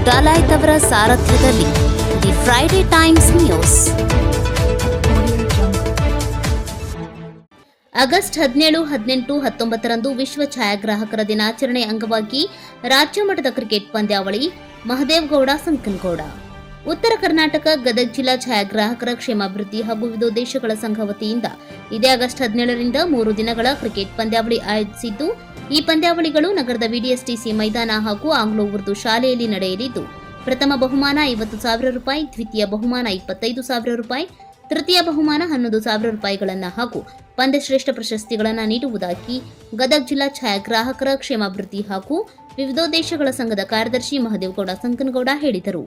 ಡಾಲಾಯ್ತ್ ಅವರ ಸಾರಥ್ಯದಲ್ಲಿ the Friday Times news. August 17, 18, 19ರಂದು ವಿಶ್ವ ಛಾಯಾಗ್ರಾಹಕರ ದಿನಾಚರಣೆ ಅಂಗವಾಗಿ ರಾಜ್ಯ ಮಟ್ಟದ ಕ್ರಿಕೆಟ್ ಪಂದ್ಯಾವಳಿ ಮಹದೇವಗೌಡ ಸಂಕನಗೌಡ. ಉತ್ತರ ಕರ್ನಾಟಕ ಗದಗ ಜಿಲ್ಲಾ ಛಾಯಾಗ್ರಾಹಕರ ಕ್ಷೇಮಾಭಿವೃದ್ಧಿ ಹಾಗೂ ವಿವಿಧ ದೇಶಗಳ ಸಂಘ ವತಿಯಿಂದ ಇದೇ ಆಗಸ್ಟ್ 17ರಿಂದ 3 ದಿನಗಳ ಕ್ರಿಕೆಟ್ ಪಂದ್ಯಾವಳಿ ಆಯೋಜಿಸಿದ್ದು, ಈ ಪಂದ್ಯಾವಳಿಗಳು ನಗರದ ವಿಡಿಎಸ್ಟಿಸಿ ಮೈದಾನ ಹಾಗೂ ಆಂಗ್ಲೋ ಉರ್ದು ಶಾಲೆಯಲ್ಲಿ ನಡೆಯಲಿದ್ದು, ಪ್ರಥಮ ಬಹುಮಾನ 50,000 ರೂಪಾಯಿ, ದ್ವಿತೀಯ ಬಹುಮಾನ 25,000 ರೂಪಾಯಿ, ತೃತೀಯ ಬಹುಮಾನ 11,000 ರೂಪಾಯಿಗಳನ್ನು ಹಾಗೂ ಪಂದ್ಯಶ್ರೇಷ್ಠ ಪ್ರಶಸ್ತಿಗಳನ್ನು ನೀಡುವುದಾಗಿ ಗದಗ ಜಿಲ್ಲಾ ಛಾಯಾಗ್ರಾಹಕರ ಕ್ಷೇಮಾಭಿವೃದ್ಧಿ ಹಾಗೂ ವಿವಿಧ ದೇಶಗಳ ಸಂಘದ ಕಾರ್ಯದರ್ಶಿ ಮಹದೇವಗೌಡ ಸಂಕನಗೌಡ ಹೇಳಿದರು.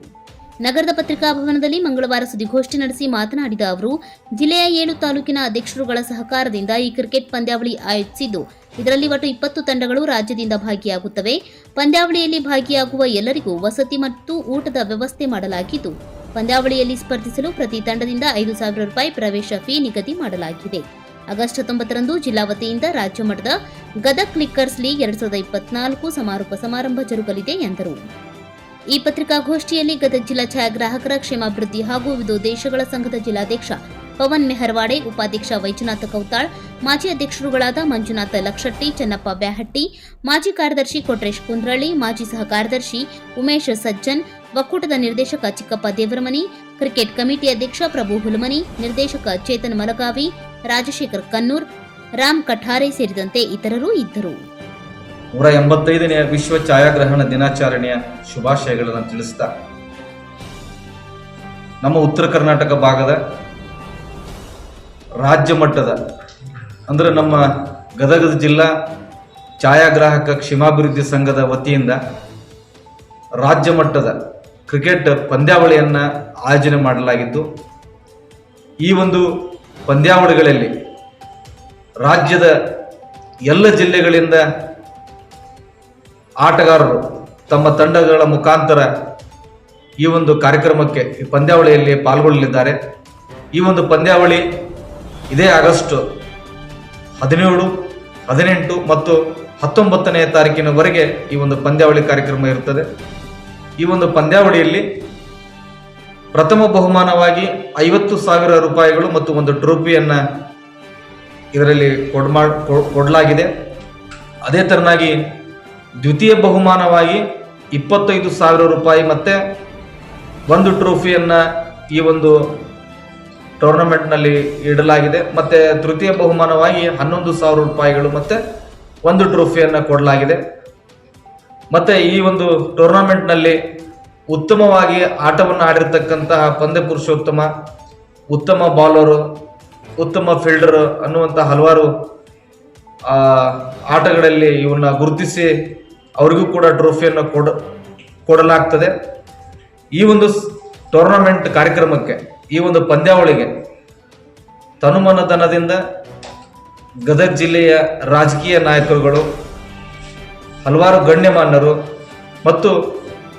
ನಗರದ ಪತ್ರಿಕಾ ಭವನದಲ್ಲಿ ಮಂಗಳವಾರ ಸುದ್ದಿಗೋಷ್ಠಿ ನಡೆಸಿ ಮಾತನಾಡಿದ ಅವರು, ಜಿಲ್ಲೆಯ 7 ತಾಲೂಕಿನ ಅಧ್ಯಕ್ಷರುಗಳ ಸಹಕಾರದಿಂದ ಈ ಕ್ರಿಕೆಟ್ ಪಂದ್ಯಾವಳಿ ಆಯೋಜಿಸಿದ್ದು, ಇದರಲ್ಲಿ ಒಟ್ಟು 20 ತಂಡಗಳು ರಾಜ್ಯದಿಂದ ಭಾಗಿಯಾಗುತ್ತವೆ. ಪಂದ್ಯಾವಳಿಯಲ್ಲಿ ಭಾಗಿಯಾಗುವ ಎಲ್ಲರಿಗೂ ವಸತಿ ಮತ್ತು ಊಟದ ವ್ಯವಸ್ಥೆ ಮಾಡಲಾಗಿದ್ದು, ಪಂದ್ಯಾವಳಿಯಲ್ಲಿ ಸ್ಪರ್ಧಿಸಲು ಪ್ರತಿ ತಂಡದಿಂದ 5,000 ರೂಪಾಯಿ ಪ್ರವೇಶ ಫೀ ನಿಗದಿ ಮಾಡಲಾಗಿದೆ. ಆಗಸ್ಟ್ 19ರಂದು ಜಿಲ್ಲಾ ವತಿಯಿಂದ ರಾಜ್ಯ ಮಟ್ಟದ ಗದಗ್ ಕ್ಲಿಕ್ಕರ್ಸ್ ಲೀಗ್ 2024 ಸಮಾರೋಪ ಸಮಾರಂಭ ಜರುಗಲಿದೆ ಎಂದರು. ಈ ಪತ್ರಿಕಾಗೋಷ್ಠಿಯಲ್ಲಿ ಗದಗ ಜಿಲ್ಲಾ ಛಾಯಾಗ್ರಾಹಕರ ಕ್ಷೇಮಾಭಿವೃದ್ಧಿ ಹಾಗೂ ವಿವಿಧ ದೇಶಗಳ ಸಂಘದ ಜಿಲ್ಲಾಧ್ಯಕ್ಷ ಪವನ್ ಮೆಹರ್ವಾಡೆ, ಉಪಾಧ್ಯಕ್ಷ ವೈಜನಾಥ ಕೌತಾಳ್, ಮಾಜಿ ಅಧ್ಯಕ್ಷರುಗಳಾದ ಮಂಜುನಾಥ ಲಕ್ಷಟ್ಟಿ, ಚನ್ನಪ್ಪ ಬ್ಯಾಹಟ್ಟಿ, ಮಾಜಿ ಕಾರ್ಯದರ್ಶಿ ಕೊಟ್ರೇಶ್ ಕುಂದ್ರಳ್ಳಿ, ಮಾಜಿ ಸಹ ಕಾರ್ಯದರ್ಶಿ ಉಮೇಶ್ ಸಜ್ಜನ್, ಒಕ್ಕೂಟದ ನಿರ್ದೇಶಕ ಚಿಕ್ಕಪ್ಪ ದೇವರಮನಿ, ಕ್ರಿಕೆಟ್ ಕಮಿಟಿ ಅಧ್ಯಕ್ಷ ಪ್ರಭು ಹುಲಮನಿ, ನಿರ್ದೇಶಕ ಚೇತನ್ ಮಲಗಾವಿ, ರಾಜಶೇಖರ್ ಕನ್ನೂರ್, ರಾಮ್ ಕಠಾರೆ ಸೇರಿದಂತೆ ಇತರರು ಇದ್ದರು. 185ನೇ ವಿಶ್ವ ಛಾಯಾಗ್ರಹಣ ದಿನಾಚರಣೆಯ ಶುಭಾಶಯಗಳನ್ನು ತಿಳಿಸ್ತಾ, ನಮ್ಮ ಉತ್ತರ ಕರ್ನಾಟಕ ಭಾಗದ ರಾಜ್ಯ ಮಟ್ಟದ ಅಂದರೆ ನಮ್ಮ ಗದಗ ಜಿಲ್ಲಾ ಛಾಯಾಗ್ರಾಹಕ ಕ್ಷೇಮಾಭಿವೃದ್ಧಿ ಸಂಘದ ವತಿಯಿಂದ ರಾಜ್ಯ ಮಟ್ಟದ ಕ್ರಿಕೆಟ್ ಪಂದ್ಯಾವಳಿಯನ್ನು ಆಯೋಜನೆ ಮಾಡಲಾಗಿದ್ದು, ಈ ಒಂದು ಪಂದ್ಯಾವಳಿಗಳಲ್ಲಿ ರಾಜ್ಯದ ಎಲ್ಲ ಜಿಲ್ಲೆಗಳಿಂದ ಆಟಗಾರರು ತಮ್ಮ ತಂಡಗಳ ಮುಖಾಂತರ ಈ ಒಂದು ಕಾರ್ಯಕ್ರಮಕ್ಕೆ ಈ ಪಂದ್ಯಾವಳಿಯಲ್ಲಿ ಪಾಲ್ಗೊಳ್ಳಲಿದ್ದಾರೆ. ಈ ಒಂದು ಪಂದ್ಯಾವಳಿ ಇದೇ ಆಗಸ್ಟ್ 17, 18 ಮತ್ತು 19ನೇ ತಾರೀಕಿನವರೆಗೆ ಈ ಒಂದು ಪಂದ್ಯಾವಳಿ ಕಾರ್ಯಕ್ರಮ ಇರುತ್ತದೆ. ಈ ಒಂದು ಪಂದ್ಯಾವಳಿಯಲ್ಲಿ ಪ್ರಥಮ ಬಹುಮಾನವಾಗಿ 50,000 ರೂಪಾಯಿಗಳು ಮತ್ತು ಒಂದು ಟ್ರೋಫಿಯನ್ನು ಇದರಲ್ಲಿ ಕೊಡಲಾಗಿದೆ. ಅದೇ ತರನಾಗಿ ದ್ವಿತೀಯ ಬಹುಮಾನವಾಗಿ 25,000 ರೂಪಾಯಿ ಮತ್ತು ಒಂದು ಟ್ರೋಫಿಯನ್ನು ಈ ಒಂದು ಟೂರ್ನಮೆಂಟ್ನಲ್ಲಿ ಇಡಲಾಗಿದೆ. ಮತ್ತು ತೃತೀಯ ಬಹುಮಾನವಾಗಿ 11,000 ರೂಪಾಯಿಗಳು ಮತ್ತು ಒಂದು ಟ್ರೋಫಿಯನ್ನು ಕೊಡಲಾಗಿದೆ. ಮತ್ತು ಈ ಒಂದು ಟೂರ್ನಮೆಂಟ್ನಲ್ಲಿ ಉತ್ತಮವಾಗಿ ಆಟವನ್ನು ಆಡಿರ್ತಕ್ಕಂತಹ ಪಂದ್ಯ ಪುರುಷೋತ್ತಮ, ಉತ್ತಮ ಬೌಲರು, ಉತ್ತಮ ಫೀಲ್ಡರ್ ಅನ್ನುವಂಥ ಹಲವಾರು ಆಟಗಳಲ್ಲಿ ಇವನ್ನ ಗುರುತಿಸಿ ಅವರಿಗೂ ಕೂಡ ಟ್ರೋಫಿಯನ್ನು ಕೊಡಲಾಗ್ತದೆ. ಈ ಒಂದು ಟೂರ್ನಮೆಂಟ್ ಕಾರ್ಯಕ್ರಮಕ್ಕೆ, ಈ ಒಂದು ಪಂದ್ಯಾವಳಿಗೆ ತನುಮನಧನದಿಂದ ಗದಗ ಜಿಲ್ಲೆಯ ರಾಜಕೀಯ ನಾಯಕರುಗಳು, ಹಲವಾರು ಗಣ್ಯಮಾನ್ಯರು ಮತ್ತು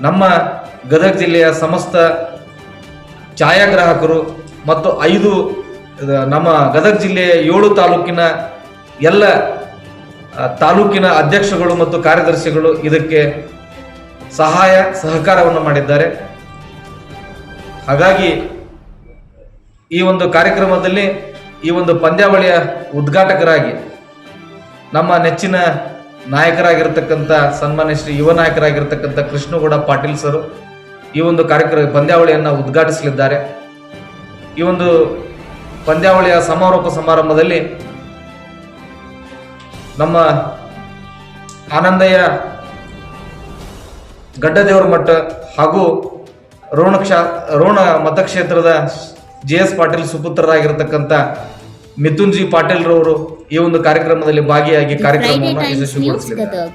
ನಮ್ಮ ಗದಗ ಜಿಲ್ಲೆಯ ಸಮಸ್ತ ಛಾಯಾಗ್ರಾಹಕರು ಮತ್ತು 5 ನಮ್ಮ ಗದಗ ಜಿಲ್ಲೆಯ 7 ತಾಲೂಕಿನ ಎಲ್ಲ ತಾಲೂಕಿನ ಅಧ್ಯಕ್ಷಗಳು ಮತ್ತು ಕಾರ್ಯದರ್ಶಿಗಳು ಇದಕ್ಕೆ ಸಹಕಾರವನ್ನು ಮಾಡಿದ್ದಾರೆ. ಹಾಗಾಗಿ ಈ ಒಂದು ಕಾರ್ಯಕ್ರಮದಲ್ಲಿ ಈ ಒಂದು ಪಂದ್ಯಾವಳಿಯ ಉದ್ಘಾಟಕರಾಗಿ ನಮ್ಮ ನೆಚ್ಚಿನ ನಾಯಕರಾಗಿರ್ತಕ್ಕಂಥ ಸನ್ಮಾನ್ಯ ಶ್ರೀ ಯುವ ನಾಯಕರಾಗಿರ್ತಕ್ಕಂಥ ಕೃಷ್ಣಗೌಡ ಪಾಟೀಲ್ ಸರು ಈ ಒಂದು ಪಂದ್ಯಾವಳಿಯನ್ನು ಉದ್ಘಾಟಿಸಲಿದ್ದಾರೆ. ಈ ಒಂದು ಪಂದ್ಯಾವಳಿಯ ಸಮಾರೋಪ ಸಮಾರಂಭದಲ್ಲಿ ನಮ್ಮ ಆನಂದಯ್ಯ ಗಡ್ಡದೇವರ ಮಠ ಹಾಗೂ ರೋಣ ಮತಕ್ಷೇತ್ರದ JS ಪಾಟೀಲ್ ಸುಪುತ್ರರಾಗಿರ್ತಕ್ಕಂಥ ಮಿಥುನ್ಜಿ ಪಾಟೀಲ್ ರವರು ಈ ಒಂದು ಕಾರ್ಯಕ್ರಮದಲ್ಲಿ ಭಾಗಿಯಾಗಿ ಕಾರ್ಯಕ್ರಮವನ್ನು ಯಶಸ್ವಿಗೊಳಿಸಲಿದ್ದಾರೆ.